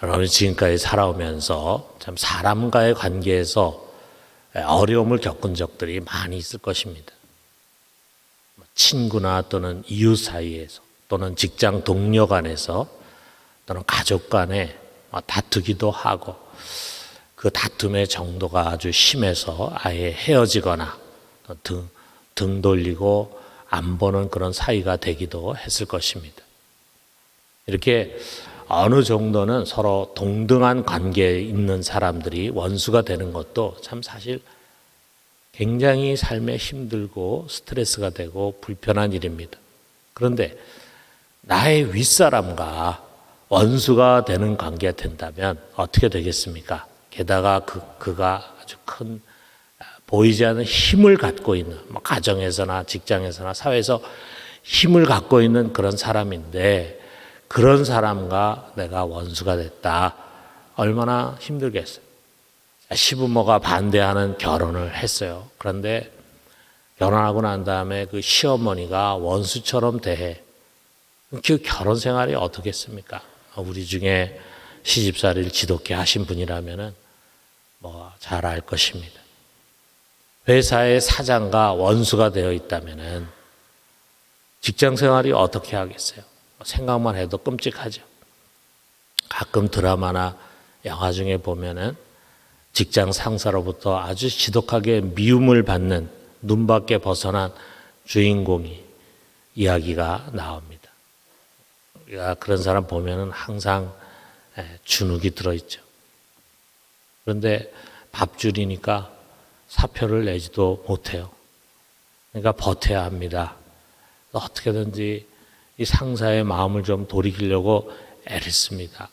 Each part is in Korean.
여러분 지금까지 살아오면서 참 사람과의 관계에서 어려움을 겪은 적들이 많이 있을 것입니다. 친구나 또는 이웃 사이에서 또는 직장 동료 간에서 또는 가족 간에 다투기도 하고 그 다툼의 정도가 아주 심해서 아예 헤어지거나 등 돌리고 안 보는 그런 사이가 되기도 했을 것입니다. 이렇게 어느 정도는 서로 동등한 관계에 있는 사람들이 원수가 되는 것도 참 사실 굉장히 삶에 힘들고 스트레스가 되고 불편한 일입니다. 그런데 나의 윗사람과 원수가 되는 관계가 된다면 어떻게 되겠습니까? 게다가 그가 아주 큰 보이지 않는 힘을 갖고 있는 가정에서나 직장에서나 사회에서 힘을 갖고 있는 그런 사람인데 그런 사람과 내가 원수가 됐다. 얼마나 힘들겠어요. 시부모가 반대하는 결혼을 했어요. 그런데 결혼하고 난 다음에 그 시어머니가 원수처럼 대해. 그 결혼 생활이 어떻겠습니까? 우리 중에 시집살이를 지독게 하신 분이라면은 잘 알 것입니다. 회사의 사장과 원수가 되어 있다면은 직장 생활이 어떻게 하겠어요? 생각만 해도 끔찍하죠. 가끔 드라마나 영화 중에 보면은 직장 상사로부터 아주 지독하게 미움을 받는 눈밖에 벗어난 주인공이 이야기가 나옵니다. 우리가 그런 사람 보면은 항상 주눅이 들어있죠. 그런데 밥줄이니까 사표를 내지도 못해요. 그러니까 버텨야 합니다. 어떻게든지 이 상사의 마음을 좀 돌이키려고 애를 씁니다.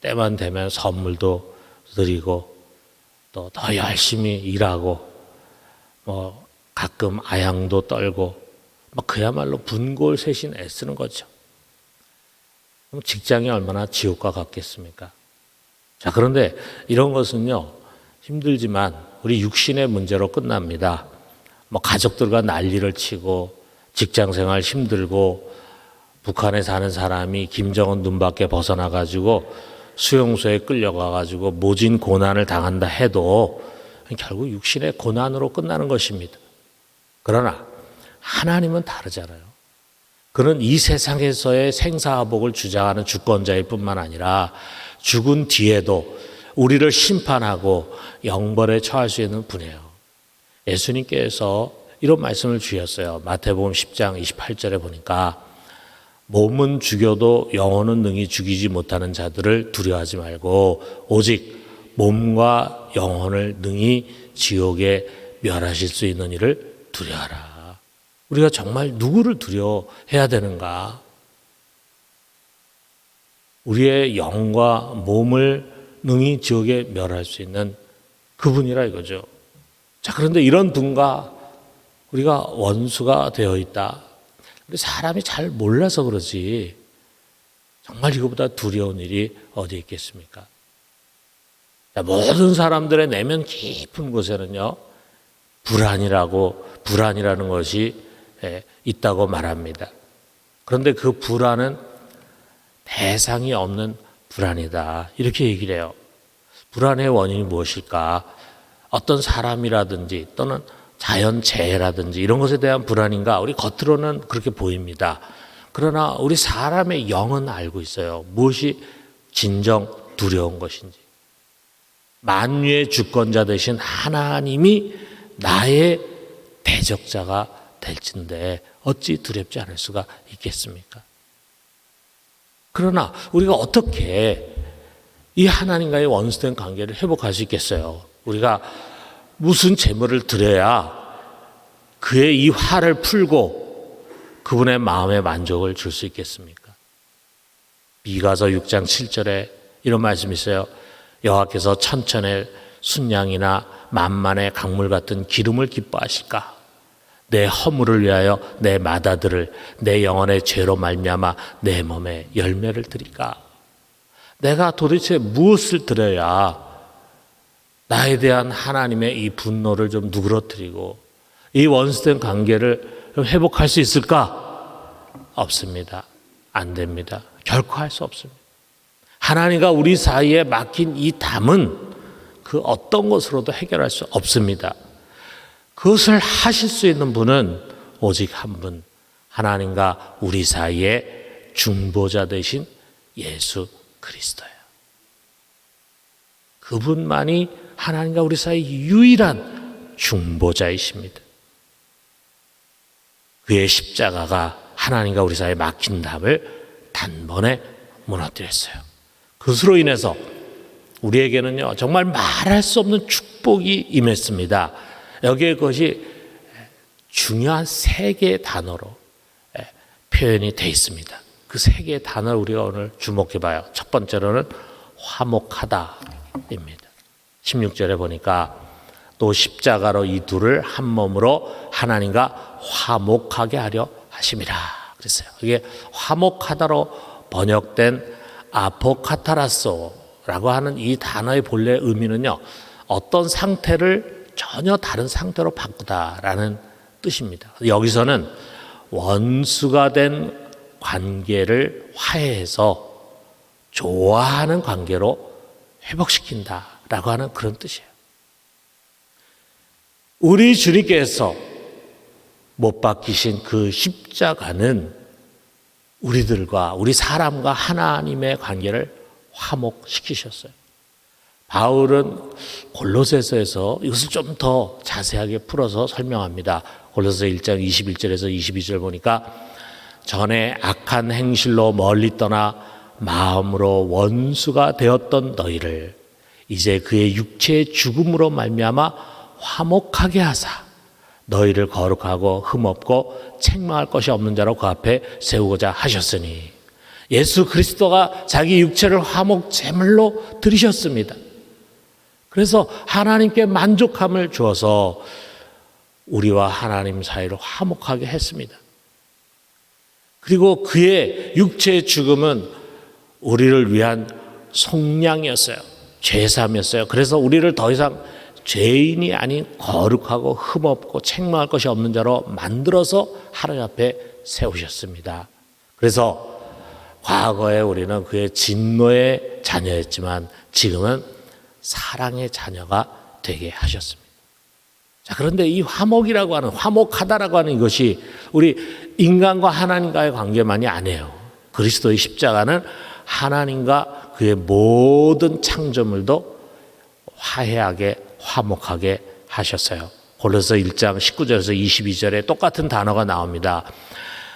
때만 되면 선물도 드리고 또 더 열심히 일하고 가끔 아양도 떨고 그야말로 분골쇄신 애쓰는 거죠. 그럼 직장이 얼마나 지옥과 같겠습니까? 자, 그런데 이런 것은요 힘들지만 우리 육신의 문제로 끝납니다. 가족들과 난리를 치고 직장 생활 힘들고 북한에 사는 사람이 김정은 눈밖에 벗어나가지고 수용소에 끌려가가지고 모진 고난을 당한다 해도 결국 육신의 고난으로 끝나는 것입니다. 그러나 하나님은 다르잖아요. 그는 이 세상에서의 생사화복을 주장하는 주권자일 뿐만 아니라 죽은 뒤에도 우리를 심판하고 영벌에 처할 수 있는 분이에요. 예수님께서 이런 말씀을 주셨어요. 마태복음 10장 28절에 보니까 몸은 죽여도 영혼은 능히 죽이지 못하는 자들을 두려워하지 말고 오직 몸과 영혼을 능히 지옥에 멸하실 수 있는 이를 두려워하라. 우리가 정말 누구를 두려워해야 되는가? 우리의 영과 몸을 능히 지옥에 멸할 수 있는 그분이라 이거죠. 자, 그런데 이런 분과 우리가 원수가 되어 있다. 사람이 잘 몰라서 그러지 정말 이거보다 두려운 일이 어디 있겠습니까? 모든 사람들의 내면 깊은 곳에는요 불안이라는 것이 있다고 말합니다. 그런데 그 불안은 대상이 없는 불안이다 이렇게 얘기를 해요. 불안의 원인이 무엇일까? 어떤 사람이라든지 또는 자연재해라든지 이런 것에 대한 불안인가? 우리 겉으로는 그렇게 보입니다. 그러나 우리 사람의 영은 알고 있어요. 무엇이 진정 두려운 것인지. 만유의 주권자 되신 하나님이 나의 대적자가 될진데 어찌 두렵지 않을 수가 있겠습니까? 그러나 우리가 어떻게 이 하나님과의 원수된 관계를 회복할 수 있겠어요? 우리가 무슨 제물을 드려야 그의 이 화를 풀고 그분의 마음에 만족을 줄 수 있겠습니까? 미가서 6장 7절에 이런 말씀이 있어요. 여호와께서 천천의 순양이나 만만의 강물 같은 기름을 기뻐하실까? 내 허물을 위하여 내 마다들을 내 영혼의 죄로 말미암아 내 몸에 열매를 드릴까? 내가 도대체 무엇을 드려야 나에 대한 하나님의 이 분노를 좀 누그러뜨리고 이 원수된 관계를 회복할 수 있을까? 없습니다. 안 됩니다. 결코 할 수 없습니다. 하나님과 우리 사이에 막힌 이 담은 그 어떤 것으로도 해결할 수 없습니다. 그것을 하실 수 있는 분은 오직 한 분, 하나님과 우리 사이에 중보자 되신 예수 그리스도예요. 그분만이 하나님과 우리 사이 유일한 중보자이십니다. 그의 십자가가 하나님과 우리 사이에 막힌 담을 단번에 무너뜨렸어요. 그것으로 인해서 우리에게는요, 정말 말할 수 없는 축복이 임했습니다. 여기에 그것이 중요한 세 개의 단어로 표현이 되어 있습니다. 그 세 개의 단어를 우리가 오늘 주목해 봐요. 첫 번째로는 화목하다입니다. 16절에 보니까 또 십자가로 이 둘을 한 몸으로 하나님과 화목하게 하려 하심이라 그랬어요. 이게 화목하다로 번역된 아포카타라소라고 하는 이 단어의 본래 의미는요, 어떤 상태를 전혀 다른 상태로 바꾸다라는 뜻입니다. 여기서는 원수가 된 관계를 화해해서 좋아하는 관계로 회복시킨다라고 하는 그런 뜻이에요. 우리 주님께서 못 박히신 그 십자가는 우리들과 우리 사람과 하나님의 관계를 화목시키셨어요. 바울은 골로새서에서 이것을 좀 더 자세하게 풀어서 설명합니다. 골로새 1장 21절에서 22절 보니까 전에 악한 행실로 멀리 떠나 마음으로 원수가 되었던 너희를 이제 그의 육체의 죽음으로 말미암아 화목하게 하사 너희를 거룩하고 흠없고 책망할 것이 없는 자로 그 앞에 세우고자 하셨으니 예수 그리스도가 자기 육체를 화목 제물로 드리셨습니다. 그래서 하나님께 만족함을 주어서 우리와 하나님 사이를 화목하게 했습니다. 그리고 그의 육체의 죽음은 우리를 위한 속량이었어요. 죄사함이었어요. 그래서 우리를 더 이상 죄인이 아닌 거룩하고 흠없고 책망할 것이 없는 자로 만들어서 하나님 앞에 세우셨습니다. 그래서 과거에 우리는 그의 진노의 자녀였지만 지금은 사랑의 자녀가 되게 하셨습니다. 자, 그런데 이 화목이라고 하는, 화목하다라고 하는 이것이 우리 인간과 하나님과의 관계만이 아니에요. 그리스도의 십자가는 하나님과 그의 모든 창조물도 화해하게 화목하게 하셨어요. 골로새 1장 19절에서 22절에 똑같은 단어가 나옵니다.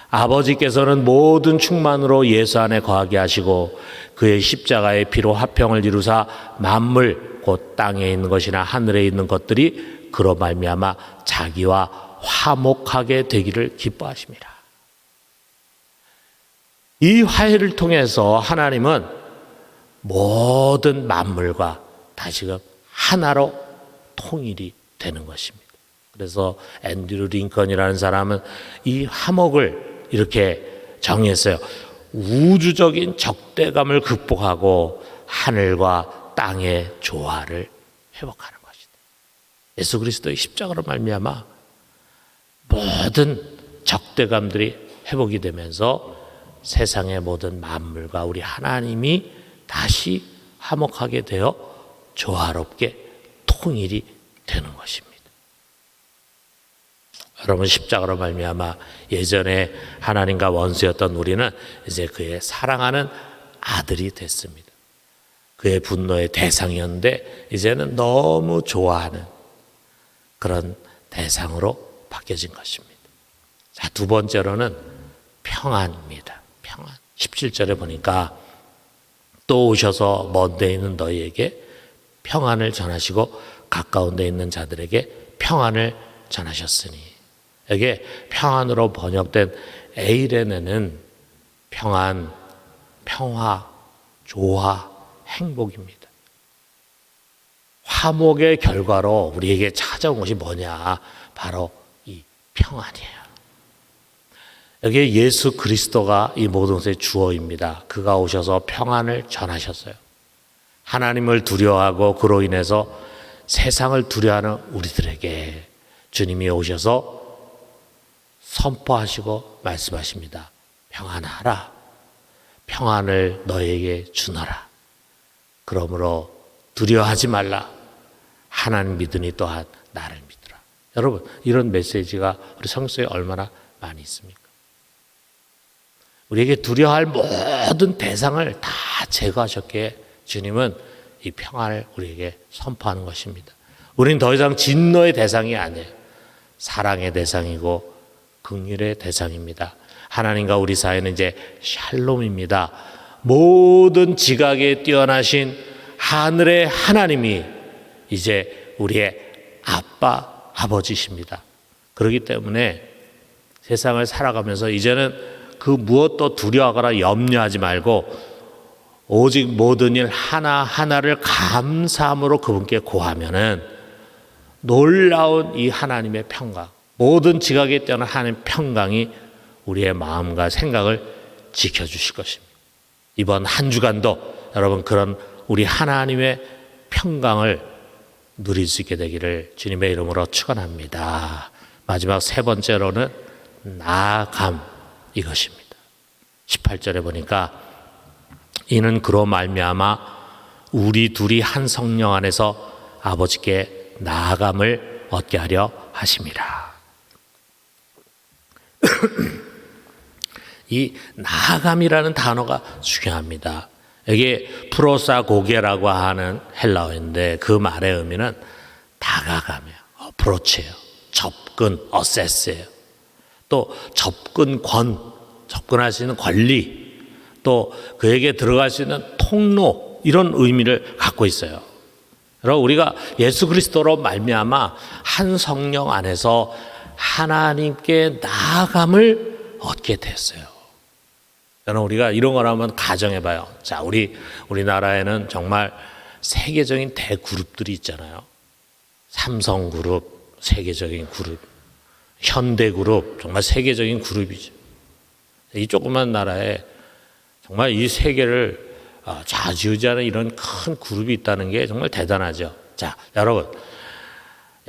아버지께서는 모든 충만으로 예수 안에 거하게 하시고 그의 십자가의 피로 화평을 이루사 만물 곧 땅에 있는 것이나 하늘에 있는 것들이 그로 말미암아 자기와 화목하게 되기를 기뻐하십니다. 이 화해를 통해서 하나님은 모든 만물과 다시금 하나로 통일이 되는 것입니다. 그래서 앤드류 링컨이라는 사람은 이 화목을 이렇게 정의했어요. 우주적인 적대감을 극복하고 하늘과 땅의 조화를 회복하는 것이다. 예수 그리스도의 십자가로 말미암아 모든 적대감들이 회복이 되면서 세상의 모든 만물과 우리 하나님이 다시 화목하게 되어 조화롭게 통일이 되는 것입니다. 여러분, 십자가로 말미암아 예전에 하나님과 원수였던 우리는 이제 그의 사랑하는 아들이 됐습니다. 그의 분노의 대상이었는데 이제는 너무 좋아하는 그런 대상으로 바뀌어진 것입니다. 자, 두 번째로는 평안입니다. 평안. 17절에 보니까 또 오셔서 먼 데 있는 너희에게 평안을 전하시고 가까운 데 있는 자들에게 평안을 전하셨으니, 여기에 평안으로 번역된 에이레네는 평안, 평화, 조화, 행복입니다. 화목의 결과로 우리에게 찾아온 것이 뭐냐? 바로 이 평안이에요. 여기에 예수 그리스도가 이 모든 것의 주어입니다. 그가 오셔서 평안을 전하셨어요. 하나님을 두려워하고 그로 인해서 세상을 두려워하는 우리들에게 주님이 오셔서 선포하시고 말씀하십니다. 평안하라. 평안을 너에게 주노라. 그러므로 두려워하지 말라. 하나님 믿으니 또한 나를 믿으라. 여러분, 이런 메시지가 우리 성서에 얼마나 많이 있습니까? 우리에게 두려워할 모든 대상을 다 제거하셨기에 주님은 이 평안을 우리에게 선포하는 것입니다. 우리는 더 이상 진노의 대상이 아니에요. 사랑의 대상이고 긍휼의 대상입니다. 하나님과 우리 사이는 이제 샬롬입니다. 모든 지각에 뛰어나신 하늘의 하나님이 이제 우리의 아빠, 아버지십니다. 그렇기 때문에 세상을 살아가면서 이제는 그 무엇도 두려워하거나 염려하지 말고 오직 모든 일 하나하나를 감사함으로 그분께 고하면은 놀라운 이 하나님의 평강, 모든 지각에 뛰어난 하나님의 평강이 우리의 마음과 생각을 지켜주실 것입니다. 이번 한 주간도 여러분 그런 우리 하나님의 평강을 누릴 수 있게 되기를 주님의 이름으로 축원합니다. 마지막 세 번째로는 나아감 이것입니다. 18절에 보니까 이는 그로 말미암아 우리 둘이 한 성령 안에서 아버지께 나아감을 얻게 하려 하심이라. 이 나아감이라는 단어가 중요합니다. 여기 프로사고게라고 하는 헬라어인데 그 말의 의미는 다가가며 어프로치예요. 접근, 어세스예요. 또 접근할 수 있는 권리, 또 그에게 들어갈 수 있는 통로, 이런 의미를 갖고 있어요. 여러분, 우리가 예수 그리스도로 말미암아 한 성령 안에서 하나님께 나아감을 얻게 됐어요. 여러분, 우리가 이런 걸 한번 가정해봐요. 자, 우리나라에는 정말 세계적인 대그룹들이 있잖아요. 삼성그룹, 세계적인 그룹, 현대그룹, 정말 세계적인 그룹이죠. 이 조그만 나라에 정말 이 세계를 좌지우지하는 이런 큰 그룹이 있다는 게 정말 대단하죠. 자,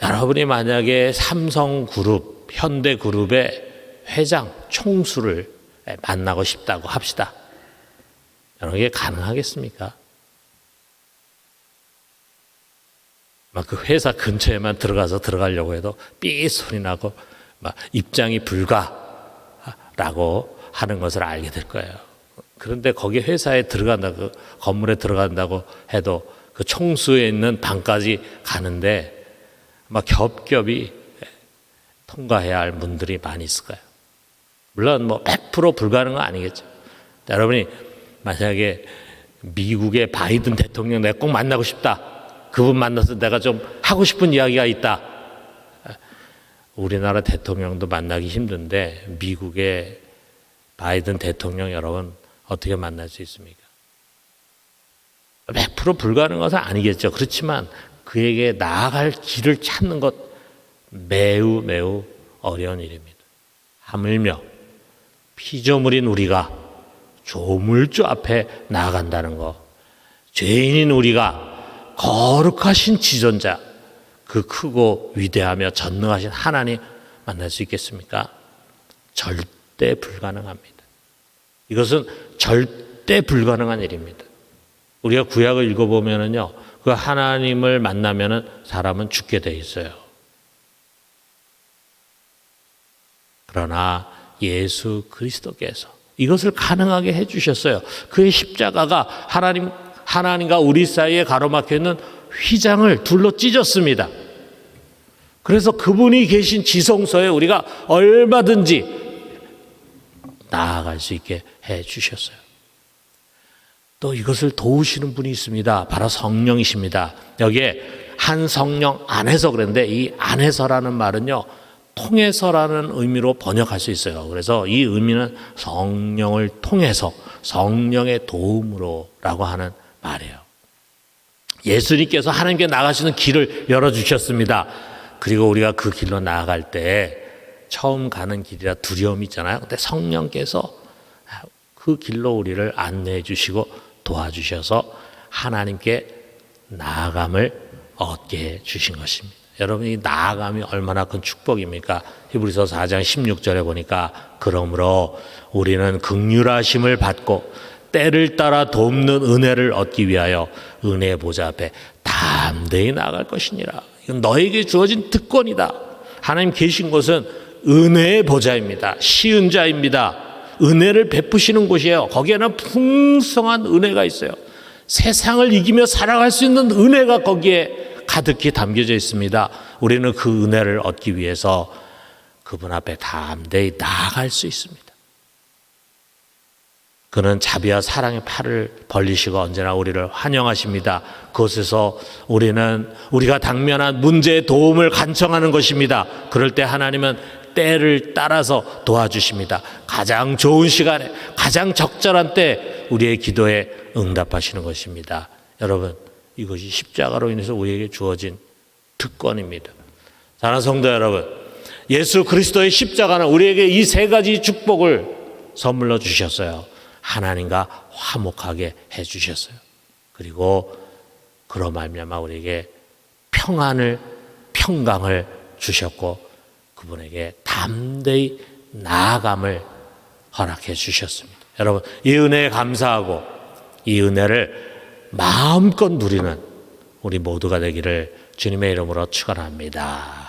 여러분이 만약에 삼성그룹, 현대그룹의 회장, 총수를 만나고 싶다고 합시다. 여러분, 이게 가능하겠습니까? 막 그 회사 근처에만 들어가려고 해도 삐 소리 나고 막 입장이 불가라고 하는 것을 알게 될 거예요. 그런데 거기 회사에 들어간다고, 건물에 들어간다고 해도 그 총수에 있는 방까지 가는데 막 겹겹이 통과해야 할 문들이 많이 있을 거예요. 물론 뭐 100% 불가능은 아니겠죠. 여러분이 만약에 미국의 바이든 대통령 내가 꼭 만나고 싶다. 그분 만나서 내가 좀 하고 싶은 이야기가 있다. 우리나라 대통령도 만나기 힘든데 미국의 바이든 대통령 여러분 어떻게 만날 수 있습니까? 100% 불가능한 것은 아니겠죠. 그렇지만 그에게 나아갈 길을 찾는 것 매우 매우 어려운 일입니다. 하물며 피조물인 우리가 조물주 앞에 나아간다는 것, 죄인인 우리가 거룩하신 지존자, 그 크고 위대하며 전능하신 하나님 만날 수 있겠습니까? 절대 불가능합니다. 이것은 절대 불가능한 일입니다. 우리가 구약을 읽어보면은요, 그 하나님을 만나면은 사람은 죽게 돼 있어요. 그러나 예수 그리스도께서 이것을 가능하게 해주셨어요. 그의 십자가가 하나님과 우리 사이에 가로막혀 있는 휘장을 둘러 찢었습니다. 그래서 그분이 계신 지성소에 우리가 얼마든지 나아갈 수 있게 해주셨어요. 또 이것을 도우시는 분이 있습니다. 바로 성령이십니다. 여기에 한 성령 안에서 그랬는데 이 안에서라는 말은요, 통해서라는 의미로 번역할 수 있어요. 그래서 이 의미는 성령을 통해서 성령의 도움으로 라고 하는 말이에요. 예수님께서 하나님께 나가시는 길을 열어주셨습니다. 그리고 우리가 그 길로 나아갈 때 처음 가는 길이라 두려움이 있잖아요. 근데 성령께서 그 길로 우리를 안내해 주시고 도와주셔서 하나님께 나아감을 얻게 해 주신 것입니다. 여러분, 이 나아감이 얼마나 큰 축복입니까? 히브리서 4장 16절에 보니까 그러므로 우리는 긍휼하심을 받고 때를 따라 돕는 은혜를 얻기 위하여 은혜의 보좌 앞에 담대히 나아갈 것이니라. 이건 너에게 주어진 특권이다. 하나님 계신 곳은 은혜의 보좌입니다. 쉬운 자입니다. 은혜를 베푸시는 곳이에요. 거기에는 풍성한 은혜가 있어요. 세상을 이기며 살아갈 수 있는 은혜가 거기에 가득히 담겨져 있습니다. 우리는 그 은혜를 얻기 위해서 그분 앞에 담대히 나아갈 수 있습니다. 그는 자비와 사랑의 팔을 벌리시고 언제나 우리를 환영하십니다. 그곳에서 우리는 우리가 당면한 문제의 도움을 간청하는 것입니다. 그럴 때 하나님은 때를 따라서 도와주십니다. 가장 좋은 시간에, 가장 적절한 때 우리의 기도에 응답하시는 것입니다. 여러분, 이것이 십자가로 인해서 우리에게 주어진 특권입니다. 사랑하는 성도 여러분, 예수 그리스도의 십자가는 우리에게 이 세 가지 축복을 선물로 주셨어요. 하나님과 화목하게 해주셨어요. 그리고 그로 말미암아 우리에게 평강을 주셨고 그분에게 담대히 나아감을 허락해 주셨습니다. 여러분, 이 은혜에 감사하고 이 은혜를 마음껏 누리는 우리 모두가 되기를 주님의 이름으로 축원합니다.